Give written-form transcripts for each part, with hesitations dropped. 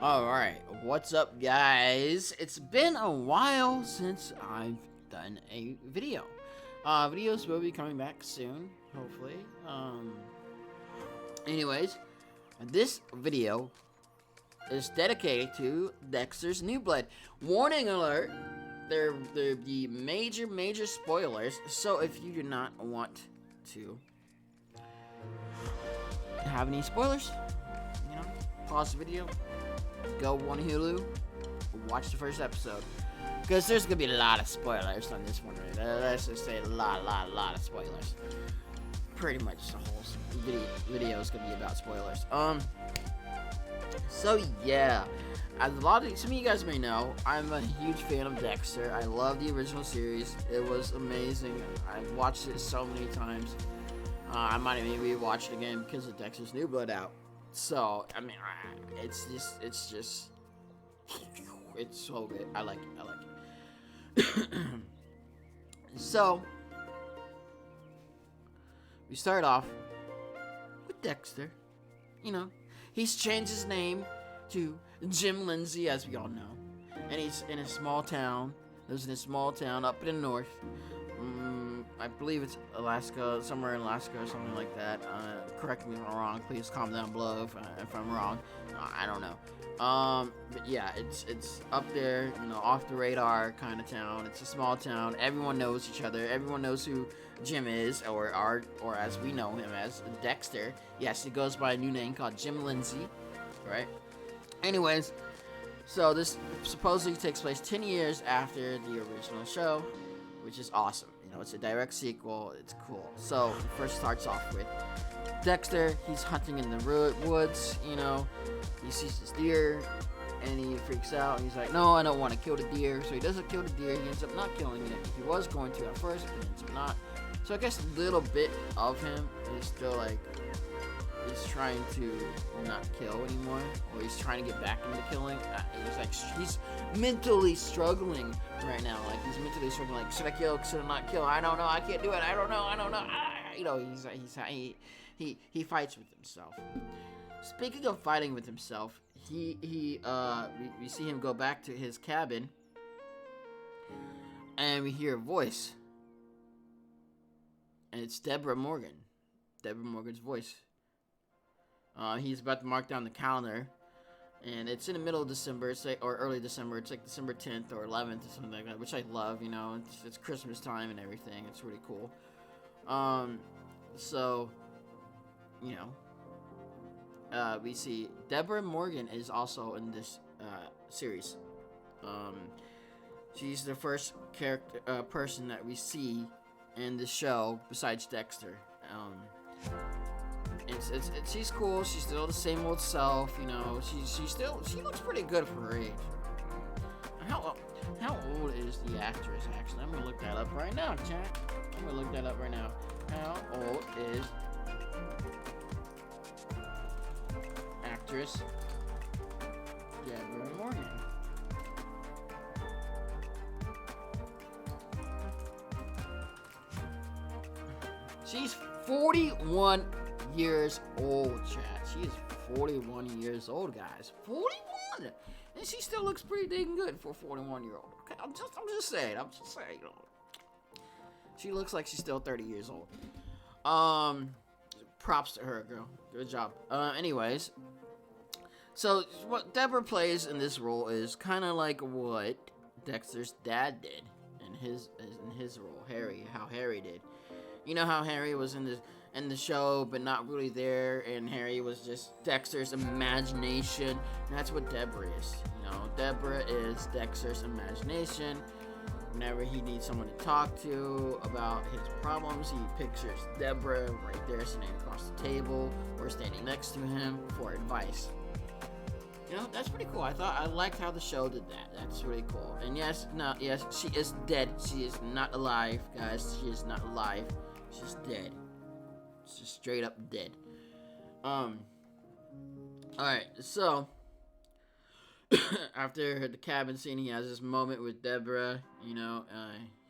Alright, what's up guys? It's been a while since I've done a video. Videos will be coming back soon, hopefully. Anyways, this video is dedicated to Dexter's New Blood. Warning alert, they're the major spoilers, so if you do not want to have any spoilers, pause the video, go on Hulu, watch the first episode, because there's gonna be a lot of spoilers on this one. Right? Let's just say a lot of spoilers. Pretty much the whole video is gonna be about spoilers. So yeah, as some of you guys may know, I'm a huge fan of Dexter. I love the original series. It was amazing. I've watched it so many times. I might even rewatch it again because of Dexter's New Blood out. So, I mean, it's so good. I like it. So, we start off with Dexter. He's changed his name to Jim Lindsay, as we all know. And he's in a small town. Lives in a small town up in the north. I believe it's Alaska, somewhere in Alaska or something like that. Correct me if I'm wrong. Please comment down below if I'm wrong. I don't know. But yeah, it's up there, off the radar kind of town. It's a small town. Everyone knows each other. Everyone knows who Jim is, or as we know him as, Dexter. Yes, he goes by a new name called Jim Lindsay, right? Anyways, so this supposedly takes place 10 years after the original show, which is awesome. It's a direct sequel. It's cool. So, it first starts off with Dexter. He's hunting in the woods, He sees this deer, and he freaks out. And he's like, no, I don't want to kill the deer. So, he doesn't kill the deer. He ends up not killing it. He was going to at first, but ends up not. So, I guess a little bit of him is still, he's trying to not kill anymore, or he's trying to get back into killing. He's mentally struggling right now. He's mentally struggling. Should I kill? Should I not kill? I don't know. I can't do it. I don't know. He fights with himself. Speaking of fighting with himself, we see him go back to his cabin, and we hear a voice, and it's Deborah Morgan. Deborah Morgan's voice. He's about to mark down the calendar, and it's in the middle of December, or early December. It's like December 10th or 11th or something like that, which I love. It's Christmas time and everything. It's really cool. We see Deborah Morgan is also in this series. She's the first person that we see in the show besides Dexter. She's cool. She's still the same old self, she looks pretty good for her age. How old is the actress, actually? I'm gonna look that up right now, chat. How old is actress Deborah Morgan? She's 41 years old, chat. She is 41 years old, guys. 41, and she still looks pretty dang good for a 41-year-old. Okay, I'm just saying. She looks like she's still 30 years old. Props to her, girl. Good job. Anyways, so what Deborah plays in this role is kind of like what Dexter's dad did in his role, Harry. How Harry did. How Harry was in the show, but not really there, and Harry was just Dexter's imagination. And that's what Deborah is. Deborah is Dexter's imagination. Whenever he needs someone to talk to about his problems, he pictures Deborah right there sitting across the table or standing next to him for advice. That's pretty cool. I liked how the show did that. That's really cool. And yes, she is dead. She is not alive, guys. She is not alive. She's dead. She's just straight up dead. Alright, so after the cabin scene, he has this moment with Deborah.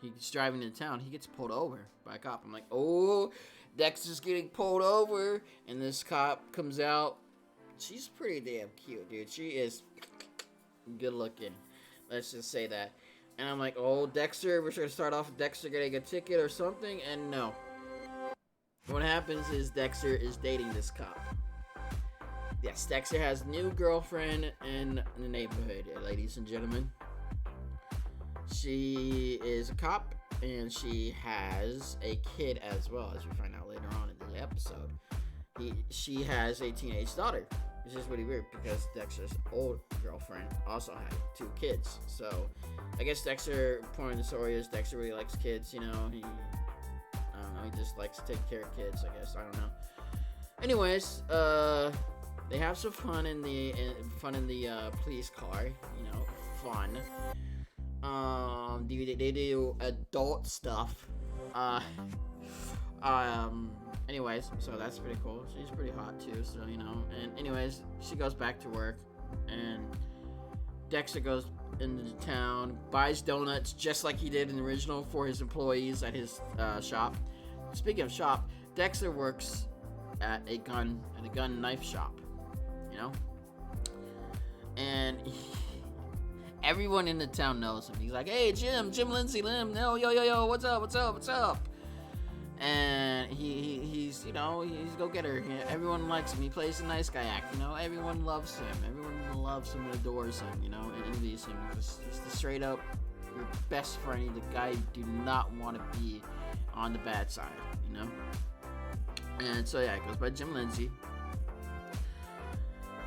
He's driving into town. He gets pulled over by a cop. I'm like, oh, Dexter's getting pulled over. And this cop comes out she's pretty damn cute, dude. She is good looking. Let's just say that. And I'm like, oh, Dexter, we're going to start off with Dexter getting a ticket or something. And no. What happens is Dexter is dating this cop. Yes, Dexter has a new girlfriend in the neighborhood, ladies and gentlemen. She is a cop, and she has a kid as well, as we find out later on in the episode. She has a teenage daughter, which is really weird because Dexter's old girlfriend also had 2 kids. So, I guess Dexter, point of the story is Dexter really likes kids, you know. He just likes to take care of kids, I guess. I don't know. Anyways, they have some fun in the police car, you know, fun. They do adult stuff. Anyways, so that's pretty cool. She's pretty hot too, so you know. And anyways, she goes back to work, and Dexter goes into the town, buys donuts just like he did in the original for his employees at his shop. Speaking of shop, Dexter works at a gun knife shop, you know. And everyone in the town knows him. He's like, "Hey, Jim Lindsay, no, yo, what's up?" And he's you know, he's a go-getter. Everyone likes him. He plays a nice guy act, you know. Everyone loves him. Everyone loves him and adores him, you know, and envies him. He's the straight up your best friend. He's the guy you do not want to be on the bad side, you know. And so yeah, it goes by Jim Lindsay.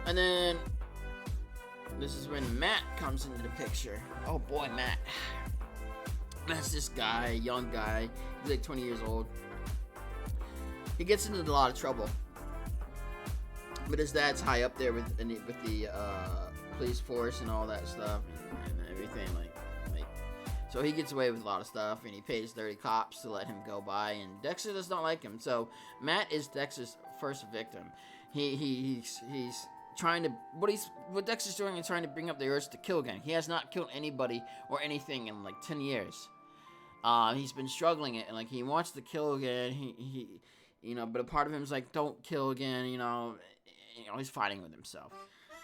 And then this is when Matt comes into the picture. Oh boy, Matt. That's this guy, young guy. He's like 20 years old. He gets into a lot of trouble. But his dad's high up there with the police force and all that stuff and everything. Like, so he gets away with a lot of stuff, and he pays dirty cops to let him go by. And Dexter does not like him. So Matt is Dexter's first victim. He's trying to what Dexter's doing is trying to bring up the urge to kill again. He has not killed anybody or anything in like 10 years. He's been struggling it, and like he wants to kill again. He you know, but a part of him is like, don't kill again. You know, he's fighting with himself.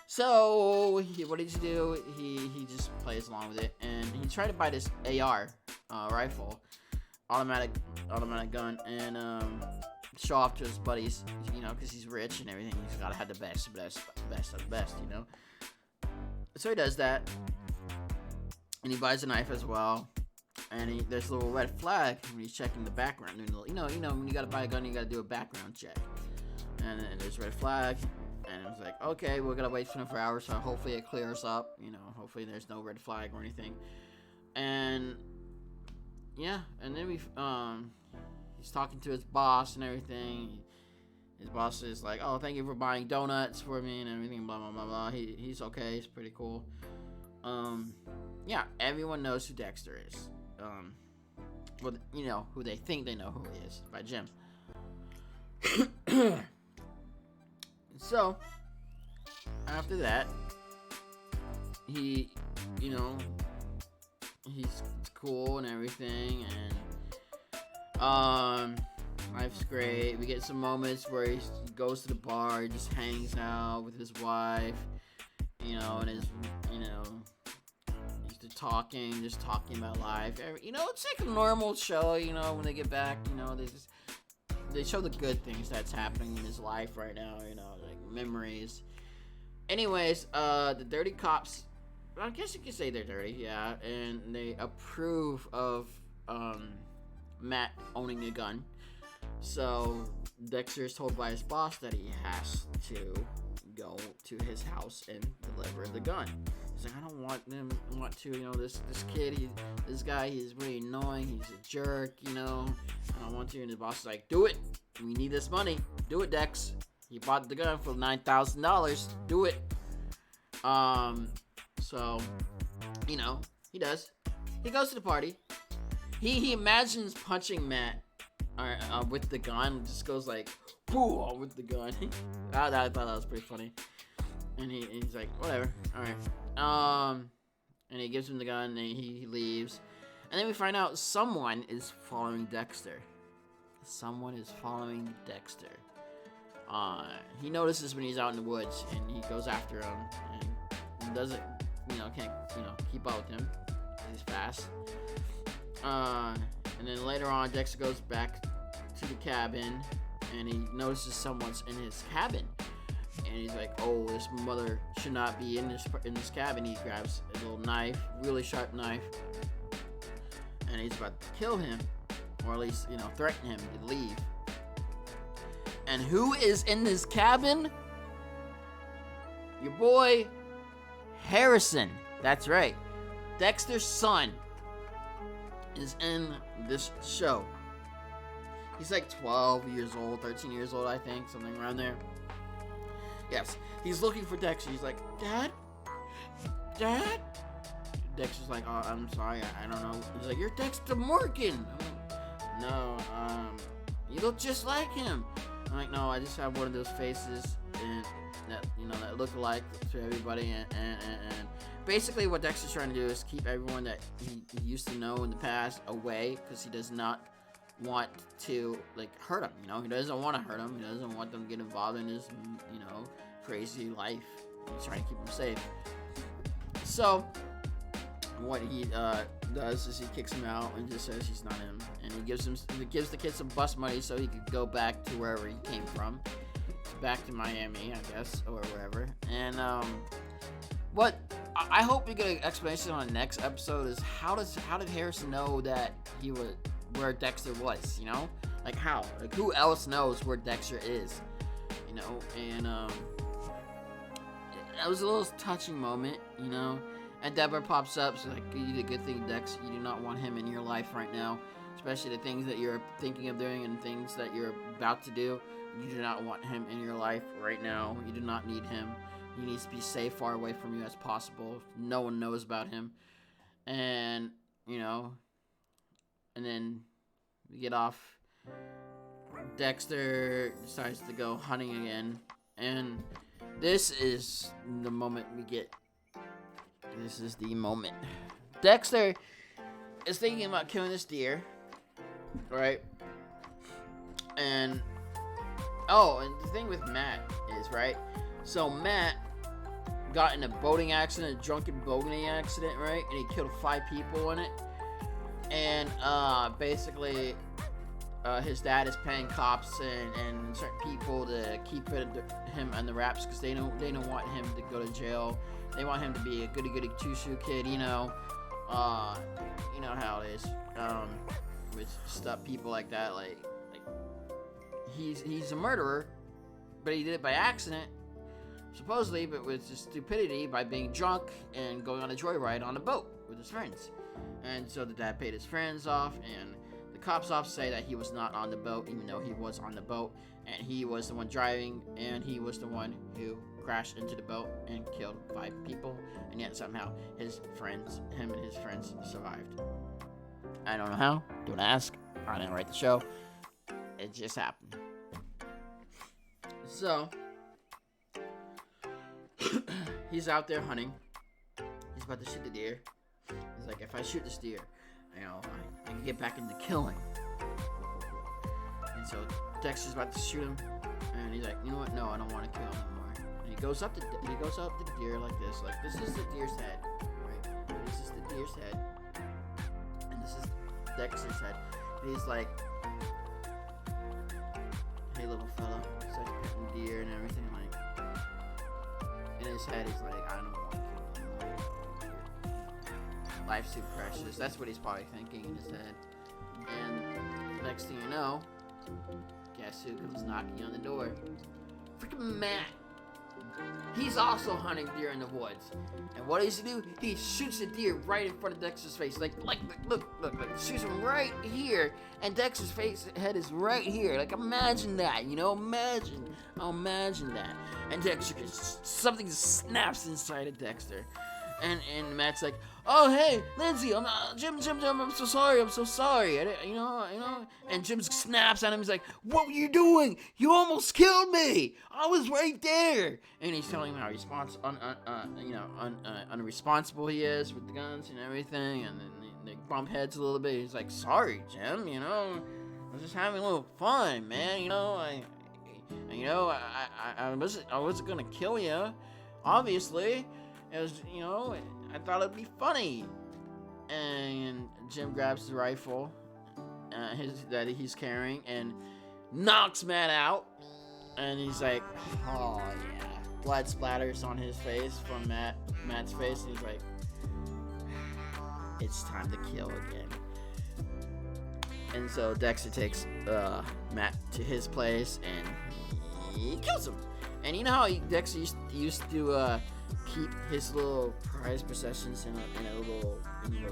So what does he do? He just plays along with it, and he tried to buy this AR rifle, automatic gun, and show off to his buddies, you know, because he's rich and everything. He's gotta have the best of the best, you know. So he does that, and he buys a knife as well. And there's a little red flag when he's checking the background. You know, when you gotta buy a gun, you gotta do a background check. And there's a red flag, and it's like, okay, we're gonna wait 24 hours, so hopefully it clears up. You know, hopefully there's no red flag or anything. And yeah, and then he's talking to his boss and everything. His boss is like, oh, thank you for buying donuts for me and everything, blah, blah, blah, blah. He's okay. He's pretty cool. Yeah, everyone knows who Dexter is. Well, you know, who they think they know who he is, by Jim. So, after that, he, you know, he's cool and everything, and life's great. We get some moments where he goes to the bar, just hangs out with his wife, you know, and his, you know, just talking about life. You know, it's like a normal show, you know, when they get back, you know, they show the good things that's happening in his life right now, you know, like memories. Anyways, the dirty cops, I guess you could say they're dirty, yeah, and they approve of Matt owning a gun. So Dexter is told by his boss that he has to go to his house and deliver the gun. He's like, I don't want to, you know, this kid, this guy, he's really annoying, he's a jerk, you know, I don't want to. And his boss is like, do it, we need this money, do it, Dex. He bought the gun for $9,000, do it. So, you know, he does. He goes to the party. He imagines punching Matt with the gun, just goes like, boom, with the gun. I thought that was pretty funny. And he's like, whatever, alright. And he gives him the gun, and he leaves. And then we find out someone is following Dexter. Someone is following Dexter. he notices when he's out in the woods, and he goes after him, and doesn't, can't, keep up with him. He's fast. And then later on, Dexter goes back to the cabin, and he notices someone's in his cabin. And he's like, oh, this mother should not be in this cabin. He grabs a little knife, really sharp knife, and he's about to kill him, or at least, threaten him to leave. And who is in this cabin? Your boy, Harrison. That's right. Dexter's son is in this show. He's like 12 years old, 13 years old, I think, something around there. Yes, he's looking for Dexter. He's like, Dad? Dexter's like, oh, I'm sorry, I don't know. He's like, you're Dexter Morgan. I'm like, no, you look just like him. I'm like, no, I just have one of those faces and that look alike to everybody. And basically what Dexter's trying to do is keep everyone that he used to know in the past away, because he does not want to hurt them. He doesn't want to hurt them. He doesn't want them to get involved in his crazy life. He's trying to keep them safe. So what he does is he kicks him out and just says he's not him, and he gives the kid some bus money so he could go back to wherever he came from, back to Miami, I guess, or wherever. And what I hope we get an explanation on the next episode is how did Harrison know that he was where Dexter was, like how, who else knows where Dexter is, and that was a little touching moment, and Deborah pops up, so like, you did a good thing, Dex, you do not want him in your life right now, especially the things that you're thinking of doing and things that you're about to do. You do not want him in your life right now. You do not need him. He needs to be safe, far away from you as possible. No one knows about him. And, and then we get off. Dexter decides to go hunting again. And this is the moment we get. This is the moment. Dexter is thinking about killing this deer. Right? And the thing with Matt is, right? So Matt got in a boating accident, a drunken boating accident, right? And he killed 5 people in it. And basically, his dad is paying cops and certain people to keep him on the wraps, because they don't want him to go to jail. They want him to be a goody two-shoe kid, you know how it is with stuff, people like that. Like he's a murderer, but he did it by accident, supposedly, but with just stupidity, by being drunk and going on a joyride on a boat with his friends. And so the dad paid his friends off, and the cops off say that he was not on the boat, even though he was on the boat, and he was the one driving, and he was the one who crashed into the boat and killed 5 people, and yet somehow him and his friends survived. I don't know how, don't ask, I didn't write the show, it just happened. So he's out there hunting, he's about to shoot the deer. He's like, if I shoot this deer, I can get back into killing. And so Dexter's about to shoot him, and he's like, you know what? No, I don't want to kill him anymore. And he goes up to the deer like this. Like, this is the deer's head, right? This is the deer's head, and this is Dexter's head. And he's like, hey, little fella. He's like petting the deer and everything. Like, in his head, he's like, I don't want to kill him. Life's too precious. That's what he's probably thinking in his head. And next thing you know, guess who comes knocking on the door? Freaking Matt. He's also hunting deer in the woods. And what does he do? He shoots a deer right in front of Dexter's face. Like, look. Shoots him right here. And Dexter's head is right here. Like, imagine that, imagine that. And Dexter, something snaps inside of Dexter. And Matt's like, oh, hey, Lindsay, Jim, I'm so sorry. And Jim snaps at him. He's like, what were you doing? You almost killed me. I was right there. And he's telling him how unresponsible he is with the guns and everything. And then they bump heads a little bit. He's like, sorry, Jim, I was just having a little fun, man. And, you know, I wasn't gonna kill you, obviously. It was, you know, I thought it'd be funny. And Jim grabs the rifle that he's carrying and knocks Matt out. And he's like, oh yeah. Blood splatters on his face from Matt's face, and he's like, it's time to kill again. And so Dexter takes Matt to his place and he kills him. And you know how Dexter used to keep his little prized possessions in a little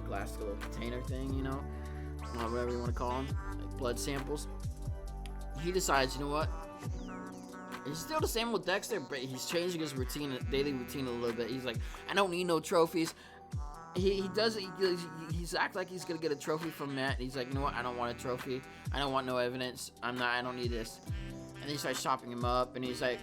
glass little container thing, you know, whatever you want to call them, like blood samples. He decides, you know what? He's still the same with Dexter, but he's changing his daily routine a little bit. He's like, I don't need no trophies. He's act like he's gonna get a trophy from Matt. And he's like, you know what? I don't want a trophy. I don't want no evidence. I don't need this. And then he starts chopping him up, and he's like,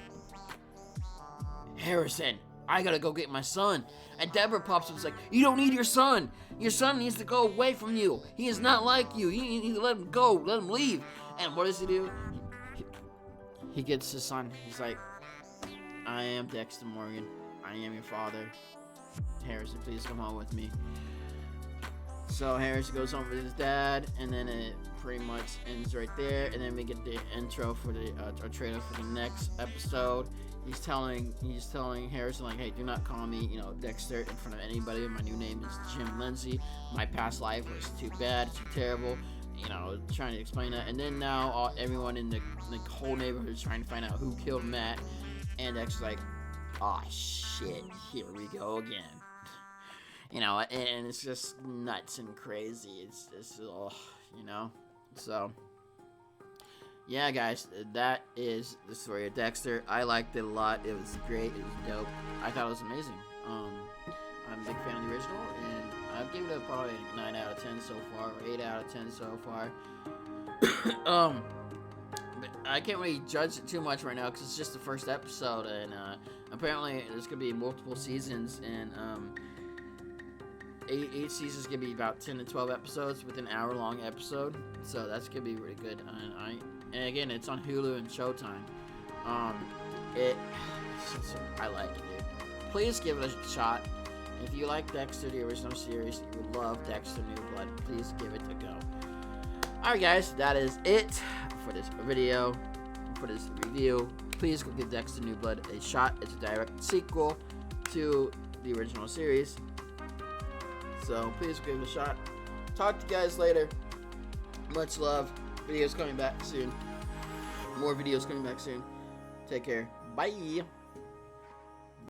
Harrison, I gotta go get my son. And Deborah pops up and is like, you don't need your son. Your son needs to go away from you. He is not like you. You need to let him go. Let him leave. And what does he do? He gets his son. He's like, I am Dexter Morgan. I am your father. Harrison, please come home with me. So Harrison goes home with his dad, and then it pretty much ends right there. And then we get the intro for the trailer for the next episode. He's telling Harrison, like, hey, do not call me, you know, Dexter in front of anybody. My new name is Jim Lindsay. My past life was too bad, too terrible. You know, trying to explain that. And then now everyone in the whole neighborhood is trying to find out who killed Matt. And Dexter's like, oh shit, here we go again. You know, and it's just nuts and crazy. It's just, you know. So, yeah, guys, that is the story of Dexter. I liked it a lot. It was great. It was dope. I thought it was amazing. I'm a big fan of the original, and I've given it probably 9 out of 10 so far, or 8 out of 10 so far. But I can't really judge it too much right now because it's just the first episode, and apparently there's gonna be multiple seasons, and each season's gonna be about 10 to 12 episodes with an hour-long episode, so that's gonna be really good. And again, it's on Hulu and Showtime. I like it, dude. Please give it a shot. If you like Dexter, the original series, you would love Dexter New Blood, please give it a go. Alright guys, that is it for this video, for this review. Please go give Dexter New Blood a shot. It's a direct sequel to the original series. So please give it a shot. Talk to you guys later. Much love. Videos coming back soon. More videos coming back soon. Take care. Bye.